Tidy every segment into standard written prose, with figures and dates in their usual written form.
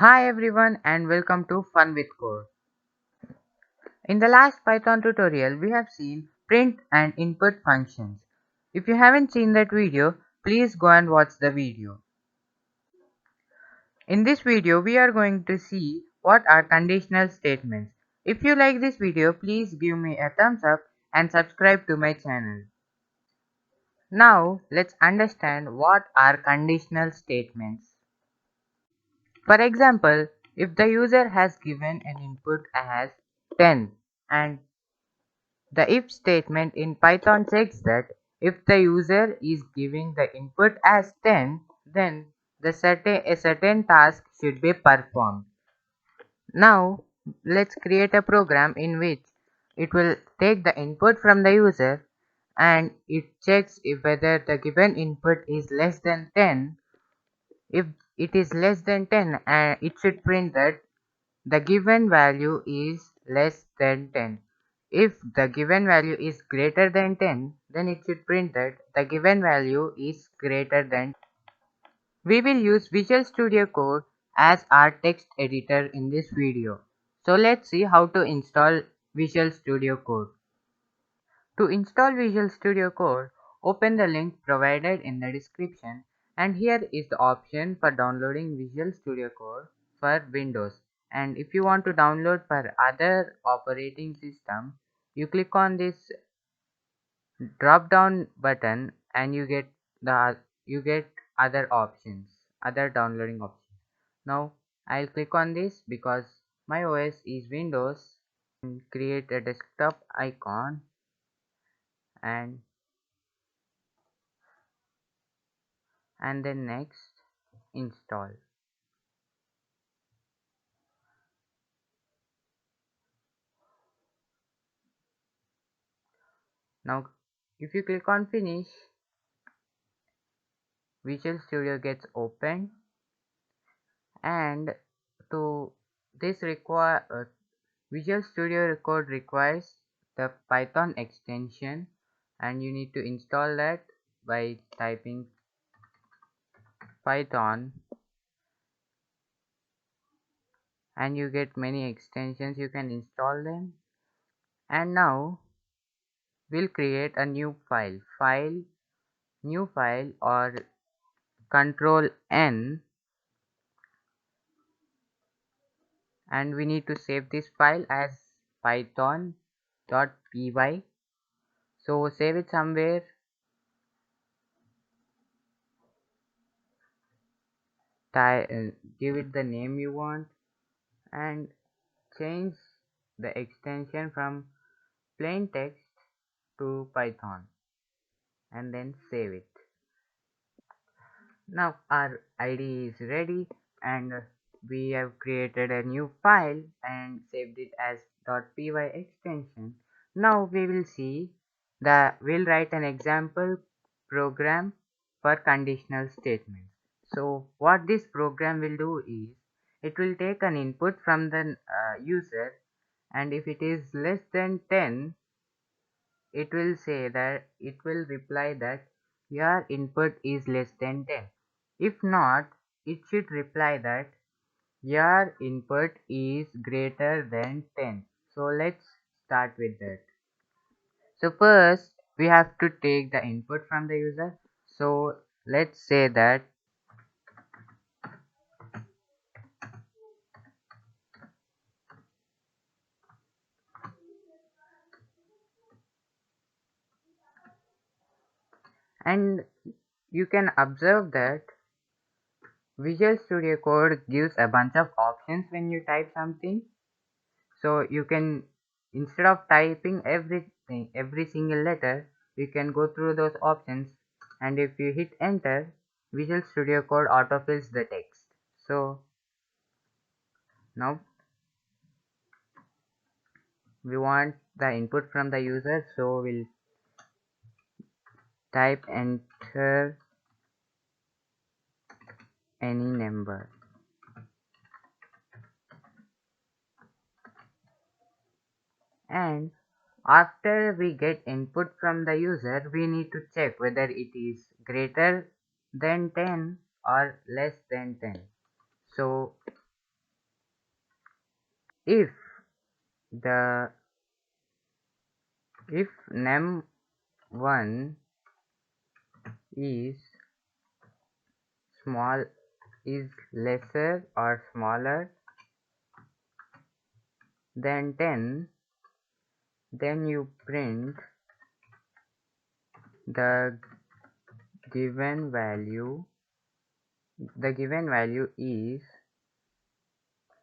Hi everyone and welcome to Fun with Code. In the last Python tutorial, we have seen print and input functions. If you haven't seen that video, please go and watch the video. In this video, we are going to see what are conditional statements. If you like this video, please give me a thumbs up and subscribe to my channel. Now, let's understand what are conditional statements. For example, if the user has given an input as 10 and the if statement in Python checks that if the user is giving the input as 10, then a certain task should be performed. Now, let's create a program in which it will take the input from the user and it checks if whether the given input is less than 10. If it is less than 10, it should print that the given value is less than 10. If the given value is greater than 10, then it should print that the given value is greater than 10. We will use Visual Studio Code as our text editor in this video. So let's see how to install Visual Studio Code. To install Visual Studio Code, open the link provided in the description, and here is the option for downloading Visual Studio Code for Windows. And if you want to download for other operating system, you click on this drop down button and you get other options, other downloading options. Now I'll click on this because my OS is Windows, and create a desktop icon and then next install. Now if you click on finish, Visual Studio gets opened, and to this require Visual Studio Code requires the Python extension, and you need to install that by typing Python, and you get many extensions, you can install them. And now we'll create a new new file, or control N, and we need to save this file as python.py. So save it somewhere, give it the name you want, and change the extension from plain text to Python, and then save it. Now our IDE is ready, and we have created a new file and saved it as .py extension. Now we will see we'll write an example program for conditional statements. So what this program will do is it will take an input from the user, and if it is less than 10, it will say that it will reply that your input is less than 10. If not, it should reply that your input is greater than 10. So let's start with that. So first we have to take the input from the user. So let's say that, and you can observe that Visual Studio Code gives a bunch of options when you type something. So you can, instead of typing every single letter, you can go through those options, and if you hit enter, Visual Studio Code autofills the text. So now we want the input from the user, so we'll type enter any number, and after we get input from the user, we need to check whether it is greater than 10 or less than 10. So if the if num1 is small is lesser or smaller than 10, then you print the given value is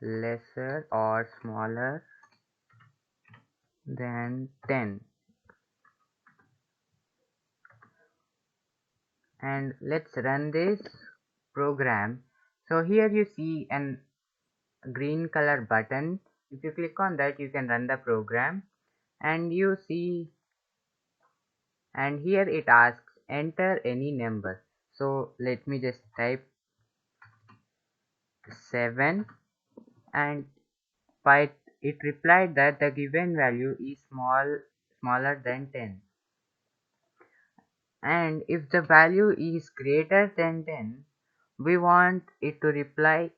lesser or smaller than 10. And let's run this program. So here you see an green color button. If you click on that, you can run the program, and you see, and here it asks enter any number. So let me just type 7, and but it replied that the given value is smaller than 10, and if the value is greater than 10, we want it to reply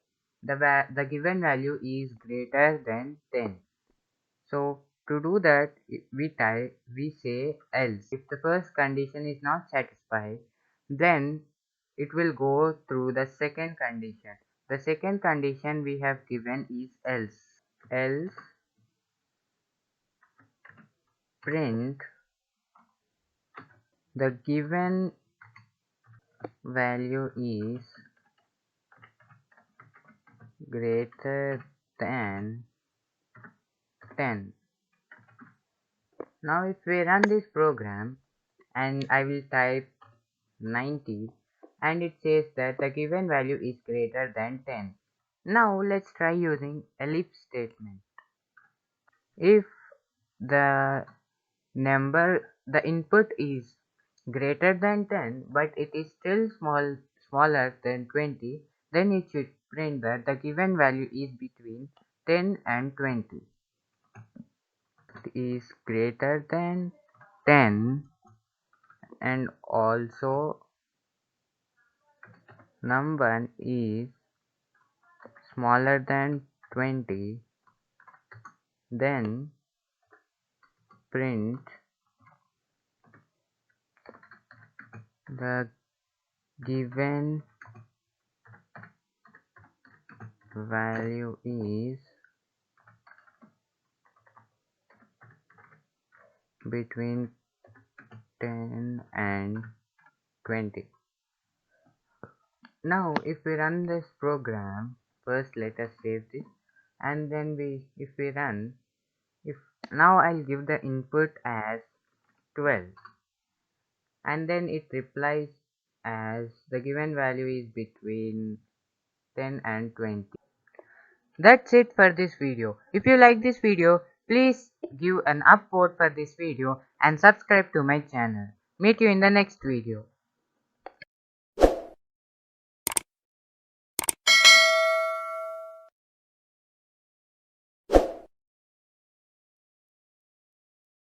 the given value is greater than 10. So to do that, we say else. If the first condition is not satisfied, then it will go through the second condition. The second condition we have given is else. Else print the given value is greater than 10. Now if we run this program, and I will type 90, and it says that the given value is greater than 10. Now let's try using ellipse statement. If the the input is greater than 10 but it is still smaller than 20, then it should print that the given value is between 10 and 20. It is greater than 10, and also num1 is smaller than 20, then print the given value is between 10 and 20. Now if we run this program, first let us save this, and then if we run, if now I'll give the input as 12, and then it replies as the given value is between 10 and 20. That's it for this video. If you like this video, please give an upvote for this video and subscribe to my channel. Meet you in the next video.